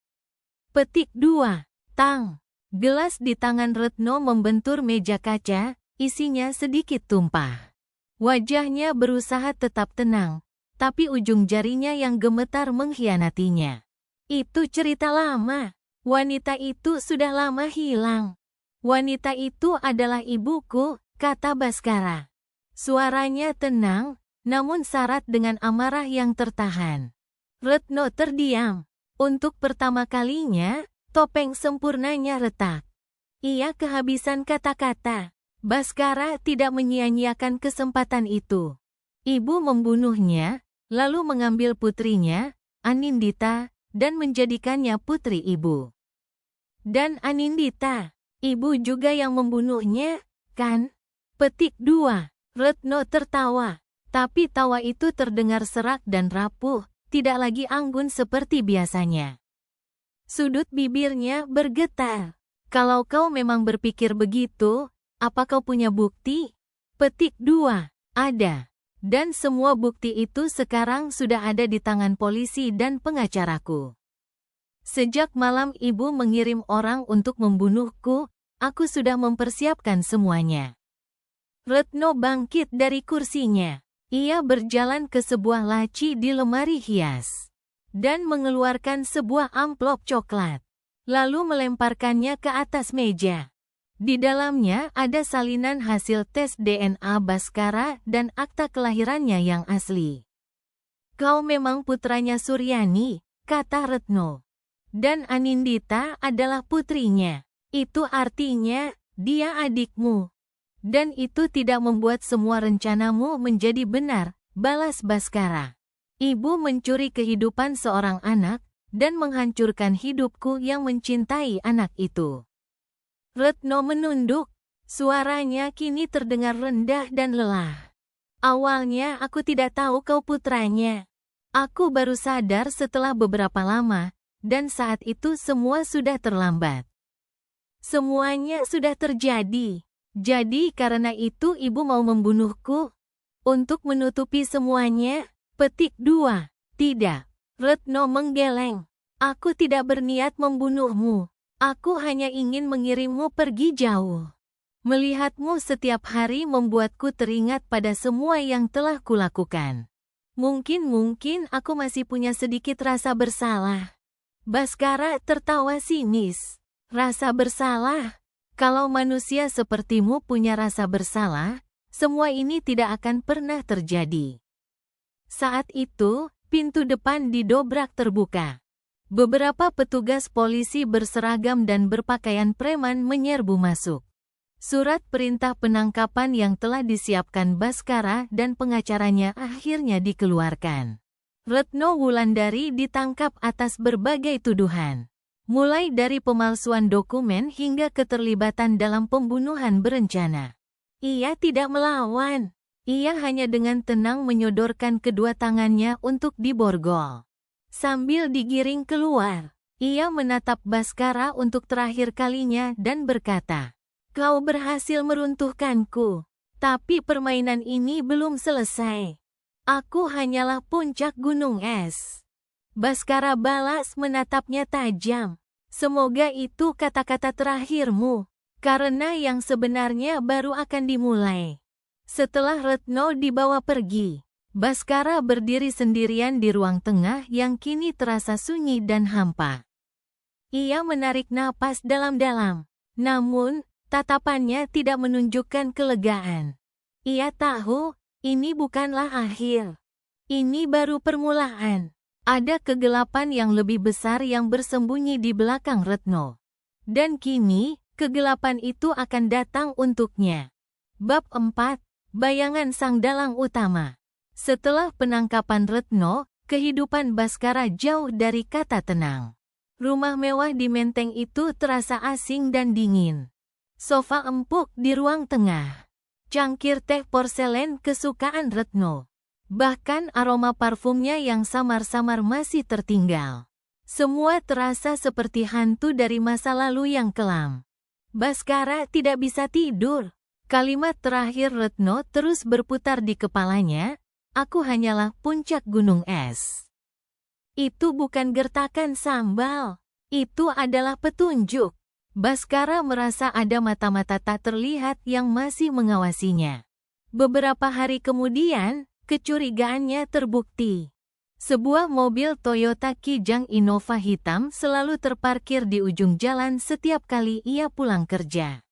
Petik 2. Tang. Gelas di tangan Retno membentur meja kaca, isinya sedikit tumpah. Wajahnya berusaha tetap tenang, tapi ujung jarinya yang gemetar mengkhianatinya. Itu cerita lama. Wanita itu sudah lama hilang. Wanita itu adalah ibuku, kata Bhaskara. Suaranya tenang, namun syarat dengan amarah yang tertahan. Retno terdiam. Untuk pertama kalinya, topeng sempurnanya retak. Ia kehabisan kata-kata. Bhaskara tidak menyia-nyiakan kesempatan itu. Ibu membunuhnya, lalu mengambil putrinya, Anindita, dan menjadikannya putri ibu. Dan Anindita, ibu juga yang membunuhnya, kan? Petik 2. Retno tertawa. Tapi tawa itu terdengar serak dan rapuh, tidak lagi anggun seperti biasanya. Sudut bibirnya bergetar. Kalau kau memang berpikir begitu, apa kau punya bukti? Petik 2. Ada. Dan semua bukti itu sekarang sudah ada di tangan polisi dan pengacaraku. Sejak malam ibu mengirim orang untuk membunuhku, aku sudah mempersiapkan semuanya. Retno bangkit dari kursinya. Ia berjalan ke sebuah laci di lemari hias dan mengeluarkan sebuah amplop coklat, lalu melemparkannya ke atas meja. Di dalamnya ada salinan hasil tes DNA Bhaskara dan akta kelahirannya yang asli. Kau memang putranya Suryani, kata Retno. Dan Anindita adalah putrinya. Itu artinya, dia adikmu. Dan itu tidak membuat semua rencanamu menjadi benar, balas Bhaskara. Ibu mencuri kehidupan seorang anak, dan menghancurkan hidupku yang mencintai anak itu. Retno menunduk. Suaranya kini terdengar rendah dan lelah. Awalnya aku tidak tahu kau putranya. Aku baru sadar setelah beberapa lama, dan saat itu semua sudah terlambat. Semuanya sudah terjadi. Jadi karena itu ibu mau membunuhku? Untuk menutupi semuanya? Petik 2. Tidak. Retno menggeleng. Aku tidak berniat membunuhmu. Aku hanya ingin mengirimmu pergi jauh. Melihatmu setiap hari membuatku teringat pada semua yang telah kulakukan. Mungkin aku masih punya sedikit rasa bersalah. Bhaskara tertawa sinis. Rasa bersalah? Kalau manusia sepertimu punya rasa bersalah, semua ini tidak akan pernah terjadi. Saat itu, pintu depan didobrak terbuka. Beberapa petugas polisi berseragam dan berpakaian preman menyerbu masuk. Surat perintah penangkapan yang telah disiapkan Bhaskara dan pengacaranya akhirnya dikeluarkan. Retno Wulandari ditangkap atas berbagai tuduhan. Mulai dari pemalsuan dokumen hingga keterlibatan dalam pembunuhan berencana. Ia tidak melawan. Ia hanya dengan tenang menyodorkan kedua tangannya untuk diborgol. Sambil digiring keluar, ia menatap Bhaskara untuk terakhir kalinya dan berkata, "Kau berhasil meruntuhkanku, tapi permainan ini belum selesai. Aku hanyalah puncak gunung es." Bhaskara balas menatapnya tajam. "Semoga itu kata-kata terakhirmu, karena yang sebenarnya baru akan dimulai." Setelah Retno dibawa pergi, Bhaskara berdiri sendirian di ruang tengah yang kini terasa sunyi dan hampa. Ia menarik napas dalam-dalam, namun tatapannya tidak menunjukkan kelegaan. Ia tahu, ini bukanlah akhir. Ini baru permulaan. Ada kegelapan yang lebih besar yang bersembunyi di belakang Retno. Dan kini, kegelapan itu akan datang untuknya. Bab 4. Bayangan Sang Dalang Utama. Setelah penangkapan Retno, kehidupan Bhaskara jauh dari kata tenang. Rumah mewah di Menteng itu terasa asing dan dingin. Sofa empuk di ruang tengah. Cangkir teh porselen kesukaan Retno. Bahkan aroma parfumnya yang samar-samar masih tertinggal. Semua terasa seperti hantu dari masa lalu yang kelam. Bhaskara tidak bisa tidur. Kalimat terakhir Retno terus berputar di kepalanya, "Aku hanyalah puncak gunung es." Itu bukan gertakan sambal. Itu adalah petunjuk. Bhaskara merasa ada mata-mata tak terlihat yang masih mengawasinya. Beberapa hari kemudian, kecurigaannya terbukti. Sebuah mobil Toyota Kijang Innova hitam selalu terparkir di ujung jalan setiap kali ia pulang kerja.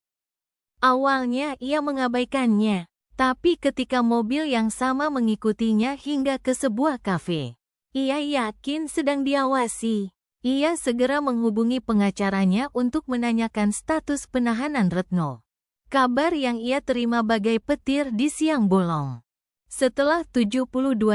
Awalnya ia mengabaikannya, tapi ketika mobil yang sama mengikutinya hingga ke sebuah kafe, ia yakin sedang diawasi. Ia segera menghubungi pengacaranya untuk menanyakan status penahanan Retno. Kabar yang ia terima bagai petir di siang bolong. Setelah 72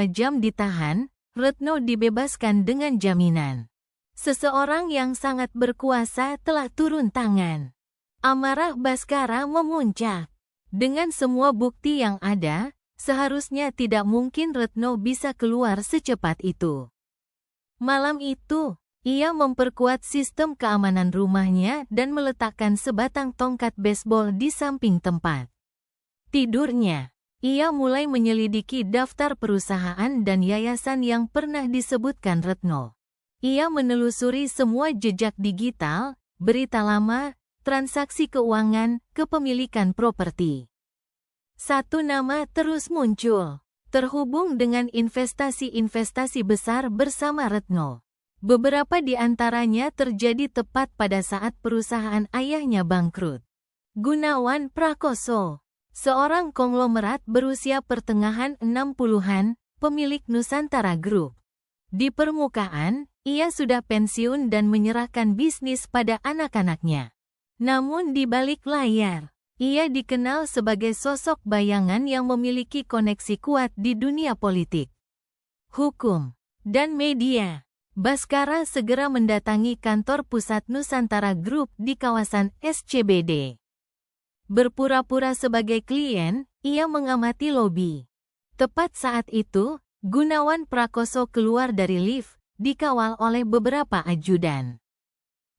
jam ditahan, Retno dibebaskan dengan jaminan. Seseorang yang sangat berkuasa telah turun tangan. Amarah Bhaskara memuncak. Dengan semua bukti yang ada, seharusnya tidak mungkin Retno bisa keluar secepat itu. Malam itu, ia memperkuat sistem keamanan rumahnya dan meletakkan sebatang tongkat baseball di samping tempat tidurnya. Ia mulai menyelidiki daftar perusahaan dan yayasan yang pernah disebutkan Retno. Ia menelusuri semua jejak digital, berita lama, transaksi keuangan, kepemilikan properti. Satu nama terus muncul, terhubung dengan investasi-investasi besar bersama Retno. Beberapa di antaranya terjadi tepat pada saat perusahaan ayahnya bangkrut. Gunawan Prakoso, seorang konglomerat berusia pertengahan 60-an, pemilik Nusantara Group. Di permukaan, ia sudah pensiun dan menyerahkan bisnis pada anak-anaknya. Namun di balik layar, ia dikenal sebagai sosok bayangan yang memiliki koneksi kuat di dunia politik, hukum, dan media. Bhaskara segera mendatangi kantor pusat Nusantara Group di kawasan SCBD. Berpura-pura sebagai klien, ia mengamati lobi. Tepat saat itu, Gunawan Prakoso keluar dari lift, dikawal oleh beberapa ajudan.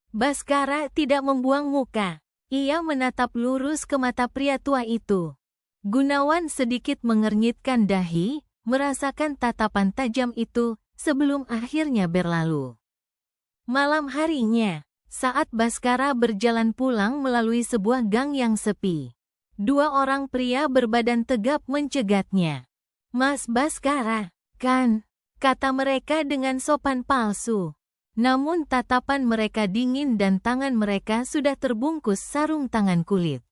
Bhaskara tidak membuang muka. Ia menatap lurus ke mata pria tua itu. Gunawan sedikit mengernyitkan dahi, merasakan tatapan tajam itu, sebelum akhirnya berlalu. Malam harinya, saat Bhaskara berjalan pulang melalui sebuah gang yang sepi, Dua orang pria berbadan tegap mencegatnya. "Mas Baskara, kan?" kata mereka dengan sopan palsu. Namun tatapan mereka dingin dan tangan mereka sudah terbungkus sarung tangan kulit.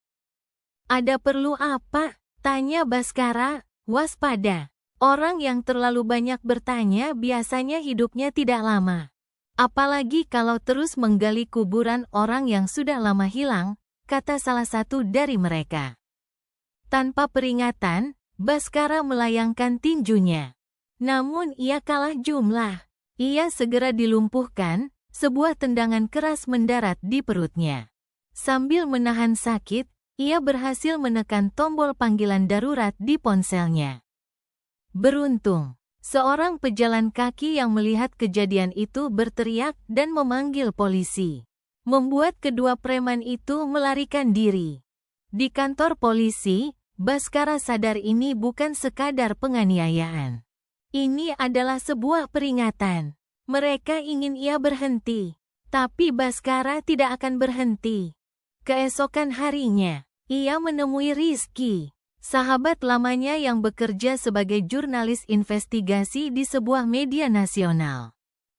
"Ada perlu apa?" tanya Baskara, waspada. Orang yang terlalu banyak bertanya biasanya hidupnya tidak lama. Apalagi kalau terus menggali kuburan orang yang sudah lama hilang, kata salah satu dari mereka. Tanpa peringatan, Baskara melayangkan tinjunya. Namun ia kalah jumlah. Ia segera dilumpuhkan, sebuah tendangan keras mendarat di perutnya. Sambil menahan sakit, ia berhasil menekan tombol panggilan darurat di ponselnya. Beruntung, seorang pejalan kaki yang melihat kejadian itu berteriak dan memanggil polisi, membuat kedua preman itu melarikan diri. Di kantor polisi, Baskara sadar ini bukan sekadar penganiayaan. Ini adalah sebuah peringatan. Mereka ingin ia berhenti, tapi Baskara tidak akan berhenti. Keesokan harinya, ia menemui Rizky, sahabat lamanya yang bekerja sebagai jurnalis investigasi di sebuah media nasional.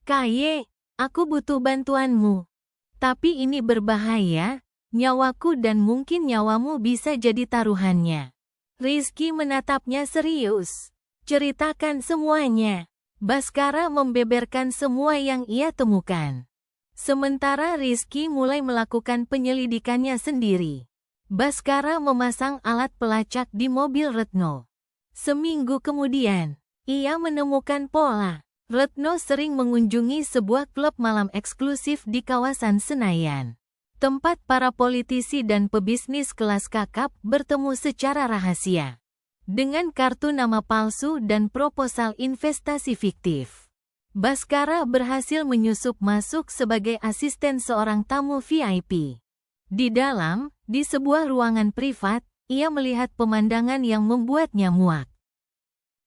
"Kaye, aku butuh bantuanmu. Tapi ini berbahaya, nyawaku dan mungkin nyawamu bisa jadi taruhannya." Rizky menatapnya serius. "Ceritakan semuanya." Baskara membeberkan semua yang ia temukan. Sementara Rizky mulai melakukan penyelidikannya sendiri. Baskara memasang alat pelacak di mobil Retno. Seminggu kemudian, ia menemukan pola. Retno sering mengunjungi sebuah klub malam eksklusif di kawasan Senayan, tempat para politisi dan pebisnis kelas kakap bertemu secara rahasia. Dengan kartu nama palsu dan proposal investasi fiktif, Baskara berhasil menyusup masuk sebagai asisten seorang tamu VIP. Di dalam, di sebuah ruangan privat, ia melihat pemandangan yang membuatnya muak.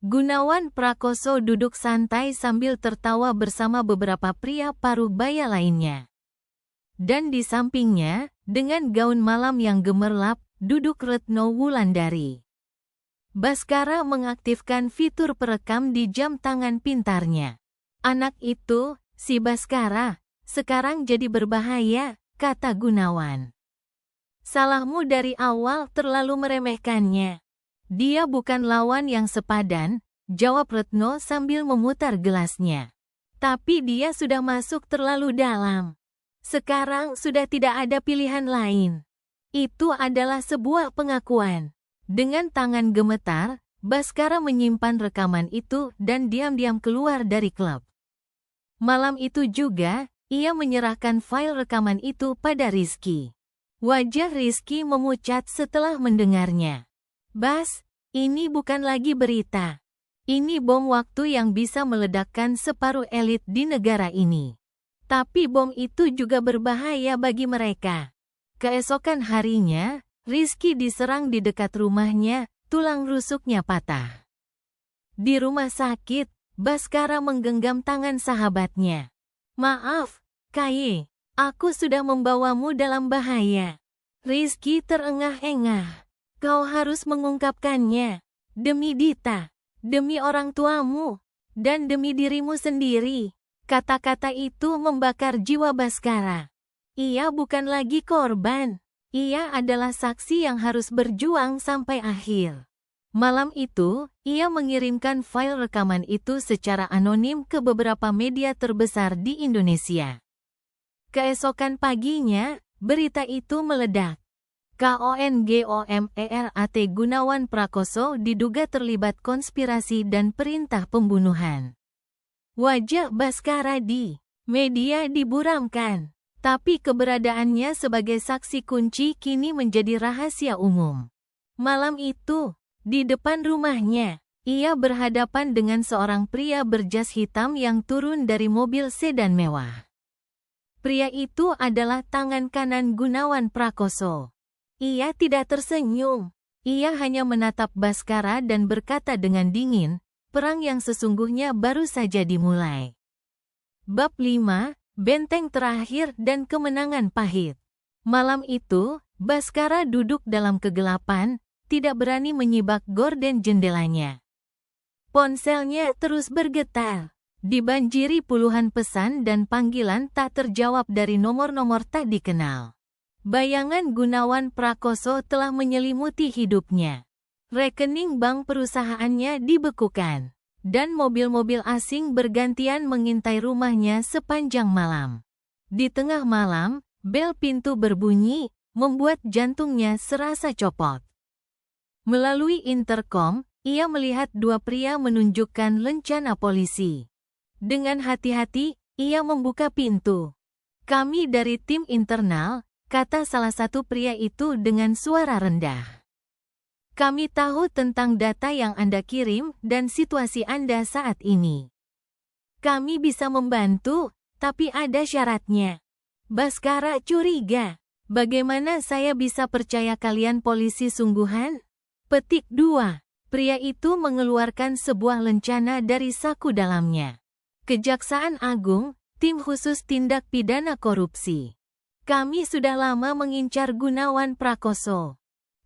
Gunawan Prakoso duduk santai sambil tertawa bersama beberapa pria paruh baya lainnya. Dan di sampingnya, dengan gaun malam yang gemerlap, duduk Retno Wulandari. Baskara mengaktifkan fitur perekam di jam tangan pintarnya. "Anak itu, si Baskara, sekarang jadi berbahaya," kata Gunawan. "Salahmu dari awal terlalu meremehkannya. Dia bukan lawan yang sepadan," jawab Retno sambil memutar gelasnya. "Tapi dia sudah masuk terlalu dalam. Sekarang sudah tidak ada pilihan lain." Itu adalah sebuah pengakuan. Dengan tangan gemetar, Baskara menyimpan rekaman itu dan diam-diam keluar dari klub. Malam itu juga, ia menyerahkan file rekaman itu pada Rizky. Wajah Rizky memucat setelah mendengarnya. "Bas, ini bukan lagi berita. Ini bom waktu yang bisa meledakkan separuh elit di negara ini. Tapi bom itu juga berbahaya bagi mereka." Keesokan harinya, Rizky diserang di dekat rumahnya, tulang rusuknya patah. Di rumah sakit, Baskara menggenggam tangan sahabatnya. "Maaf, Kaye, aku sudah membawamu dalam bahaya." Rizky terengah-engah. "Kau harus mengungkapkannya. Demi Dita, demi orang tuamu, dan demi dirimu sendiri." Kata-kata itu membakar jiwa Baskara. Ia bukan lagi korban. Ia adalah saksi yang harus berjuang sampai akhir. Malam itu, ia mengirimkan file rekaman itu secara anonim ke beberapa media terbesar di Indonesia. Keesokan paginya, berita itu meledak. KONGOMERAT Gunawan Prakoso diduga terlibat konspirasi dan perintah pembunuhan. Wajah Baskara di media diburamkan. Tapi keberadaannya sebagai saksi kunci kini menjadi rahasia umum. Malam itu, di depan rumahnya, ia berhadapan dengan seorang pria berjas hitam yang turun dari mobil sedan mewah. Pria itu adalah tangan kanan Gunawan Prakoso. Ia tidak tersenyum. Ia hanya menatap Baskara dan berkata dengan dingin, "Perang yang sesungguhnya baru saja dimulai." Bab 5, Benteng Terakhir dan Kemenangan Pahit. Malam itu, Baskara duduk dalam kegelapan, tidak berani menyibak gorden jendelanya. Ponselnya terus bergetar, dibanjiri puluhan pesan dan panggilan tak terjawab dari nomor-nomor tak dikenal. Bayangan Gunawan Prakoso telah menyelimuti hidupnya. Rekening bank perusahaannya dibekukan, dan mobil-mobil asing bergantian mengintai rumahnya sepanjang malam. Di tengah malam, bel pintu berbunyi, membuat jantungnya serasa copot. Melalui interkom, ia melihat dua pria menunjukkan lencana polisi. Dengan hati-hati, ia membuka pintu. "Kami dari tim internal," kata salah satu pria itu dengan suara rendah. "Kami tahu tentang data yang Anda kirim dan situasi Anda saat ini. Kami bisa membantu, tapi ada syaratnya." Baskara curiga. "Bagaimana saya bisa percaya kalian polisi sungguhan?" Petik 2. Pria itu mengeluarkan sebuah lencana dari saku dalamnya. "Kejaksaan Agung, Tim Khusus Tindak Pidana Korupsi. Kami sudah lama mengincar Gunawan Prakoso.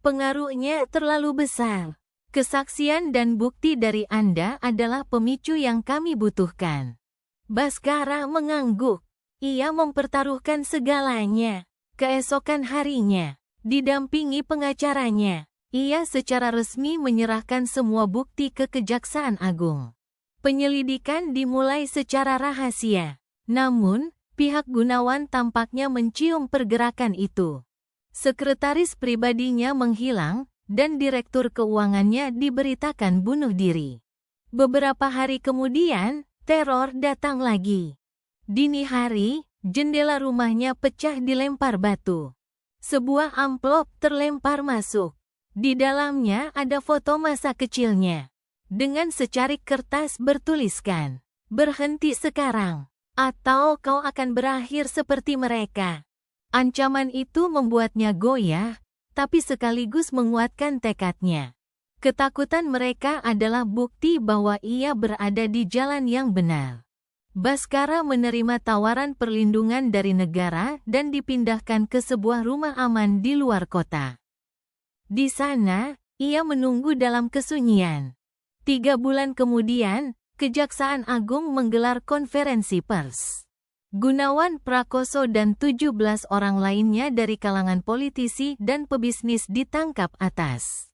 Pengaruhnya terlalu besar. Kesaksian dan bukti dari Anda adalah pemicu yang kami butuhkan." Baskara mengangguk. Ia mempertaruhkan segalanya. Keesokan harinya, didampingi pengacaranya, ia secara resmi menyerahkan semua bukti ke Kejaksaan Agung. Penyelidikan dimulai secara rahasia. Namun, pihak Gunawan tampaknya mencium pergerakan itu. Sekretaris pribadinya menghilang, dan direktur keuangannya diberitakan bunuh diri. Beberapa hari kemudian, teror datang lagi. Dini hari, jendela rumahnya pecah dilempar batu. Sebuah amplop terlempar masuk. Di dalamnya ada foto masa kecilnya. Dengan secarik kertas bertuliskan, "Berhenti sekarang, atau kau akan berakhir seperti mereka." Ancaman itu membuatnya goyah, tapi sekaligus menguatkan tekadnya. Ketakutan mereka adalah bukti bahwa ia berada di jalan yang benar. Baskara menerima tawaran perlindungan dari negara dan dipindahkan ke sebuah rumah aman di luar kota. Di sana, ia menunggu dalam kesunyian. 3 bulan kemudian, Kejaksaan Agung menggelar konferensi pers. Gunawan Prakoso dan 17 orang lainnya dari kalangan politisi dan pebisnis ditangkap atas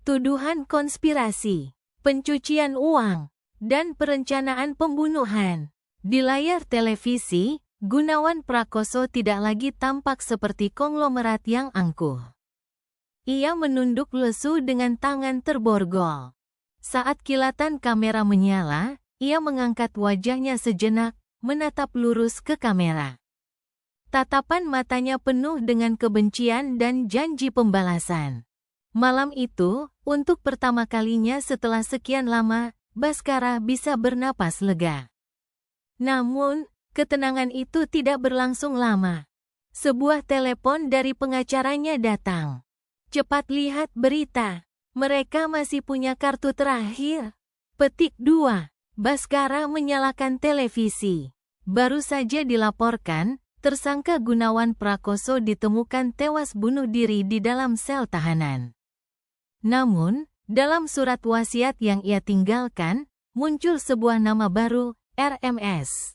tuduhan konspirasi, pencucian uang, dan perencanaan pembunuhan. Di layar televisi, Gunawan Prakoso tidak lagi tampak seperti konglomerat yang angkuh. Ia menunduk lesu dengan tangan terborgol. Saat kilatan kamera menyala, ia mengangkat wajahnya sejenak, menatap lurus ke kamera. Tatapan matanya penuh dengan kebencian dan janji pembalasan. Malam itu, untuk pertama kalinya setelah sekian lama, Baskara bisa bernapas lega. Namun, ketenangan itu tidak berlangsung lama. Sebuah telepon dari pengacaranya datang. "Cepat lihat berita. Mereka masih punya kartu terakhir." Petik 2. Baskara menyalakan televisi. Baru saja dilaporkan, tersangka Gunawan Prakoso ditemukan tewas bunuh diri di dalam sel tahanan. Namun, dalam surat wasiat yang ia tinggalkan, muncul sebuah nama baru, RMS.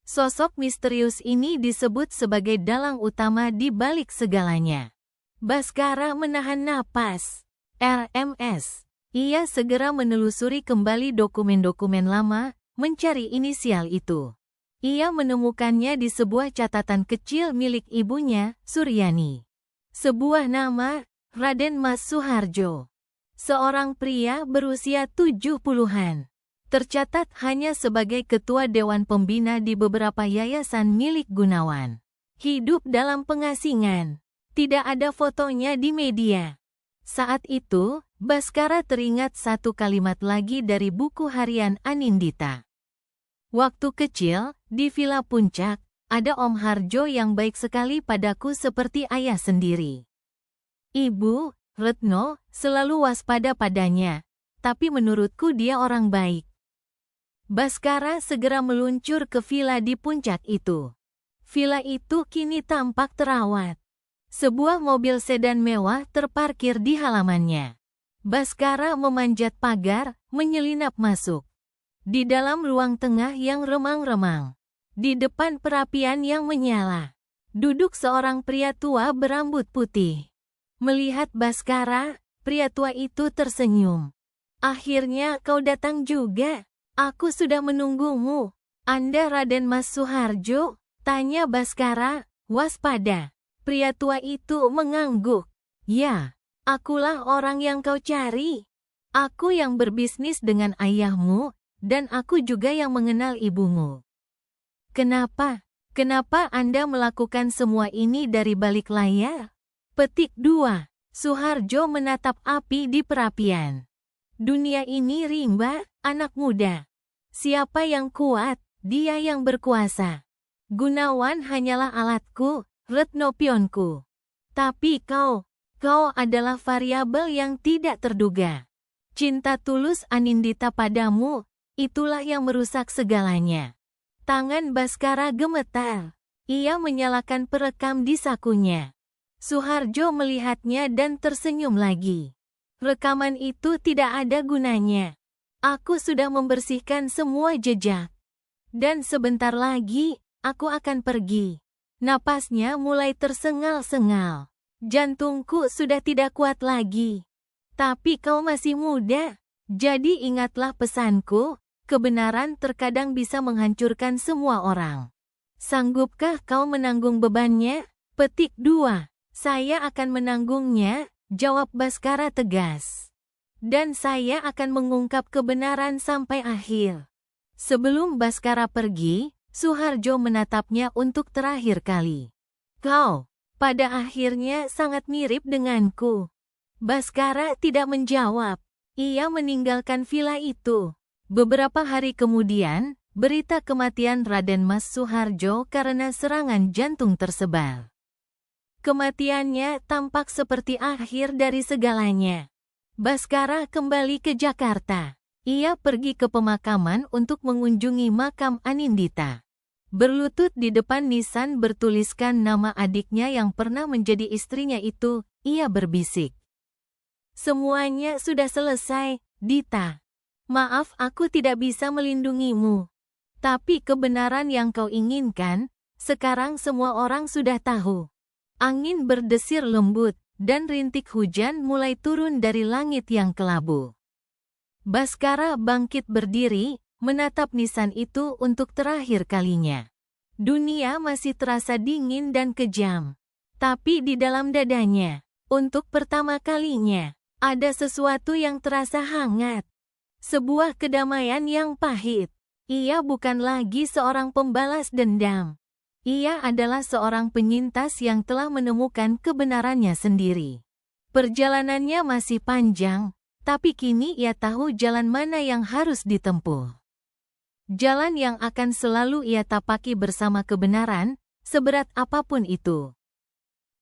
Sosok misterius ini disebut sebagai dalang utama di balik segalanya. Baskara menahan napas. RMS. Ia segera menelusuri kembali dokumen-dokumen lama, mencari inisial itu. Ia menemukannya di sebuah catatan kecil milik ibunya, Suryani. Sebuah nama, Raden Mas Suharjo. Seorang pria berusia 70-an. Tercatat hanya sebagai ketua dewan pembina di beberapa yayasan milik Gunawan. Hidup dalam pengasingan. Tidak ada fotonya di media. Saat itu, Baskara teringat satu kalimat lagi dari buku harian Anindita. "Waktu kecil, di Villa Puncak, ada Om Harjo yang baik sekali padaku seperti ayah sendiri. Ibu, Retno, selalu waspada padanya, tapi menurutku dia orang baik." Baskara segera meluncur ke villa di puncak itu. Villa itu kini tampak terawat. Sebuah mobil sedan mewah terparkir di halamannya. Baskara memanjat pagar, menyelinap masuk. Di dalam ruang tengah yang remang-remang. Di depan perapian yang menyala. Duduk seorang pria tua berambut putih. Melihat Baskara, pria tua itu tersenyum. Akhirnya kau datang juga. Aku sudah menunggumu. Anda Raden Mas Suharjo? Tanya Baskara, waspada. Pria tua itu mengangguk. Ya. Akulah orang yang kau cari. Aku yang berbisnis dengan ayahmu, dan aku juga yang mengenal ibumu. Kenapa? Kenapa Anda melakukan semua ini dari balik layar? Petik 2. Suharjo menatap api di perapian. Dunia ini rimba, anak muda. Siapa yang kuat, dia yang berkuasa. Gunawan hanyalah alatku, Retno pionku. Tapi kau adalah variabel yang tidak terduga. Cinta tulus Anindita padamu, itulah yang merusak segalanya. Tangan Baskara gemetar. Ia menyalakan perekam di sakunya. Suharjo melihatnya dan tersenyum lagi. Rekaman itu tidak ada gunanya. Aku sudah membersihkan semua jejak. Dan sebentar lagi, aku akan pergi. Napasnya mulai tersengal-sengal. Jantungku sudah tidak kuat lagi. Tapi kau masih muda. Jadi ingatlah pesanku, kebenaran terkadang bisa menghancurkan semua orang. Sanggupkah kau menanggung bebannya? Petik 2. Saya akan menanggungnya, jawab Baskara tegas. Dan saya akan mengungkap kebenaran sampai akhir. Sebelum Baskara pergi, Suharjo menatapnya untuk terakhir kali. Kau pada akhirnya sangat mirip denganku. Baskara tidak menjawab. Ia meninggalkan villa itu. Beberapa hari kemudian, berita kematian Raden Mas Suharjo karena serangan jantung tersebar. Kematiannya tampak seperti akhir dari segalanya. Baskara kembali ke Jakarta. Ia pergi ke pemakaman untuk mengunjungi makam Anindita. Berlutut di depan nisan bertuliskan nama adiknya yang pernah menjadi istrinya itu, ia berbisik. Semuanya sudah selesai, Dita. Maaf aku tidak bisa melindungimu. Tapi kebenaran yang kau inginkan, sekarang semua orang sudah tahu. Angin berdesir lembut, dan rintik hujan mulai turun dari langit yang kelabu. Baskara bangkit berdiri, menatap nisan itu untuk terakhir kalinya. Dunia masih terasa dingin dan kejam. Tapi di dalam dadanya, untuk pertama kalinya, ada sesuatu yang terasa hangat. Sebuah kedamaian yang pahit. Ia bukan lagi seorang pembalas dendam. Ia adalah seorang penyintas yang telah menemukan kebenarannya sendiri. Perjalanannya masih panjang, tapi kini ia tahu jalan mana yang harus ditempuh. Jalan yang akan selalu ia tapaki bersama kebenaran, seberat apapun itu.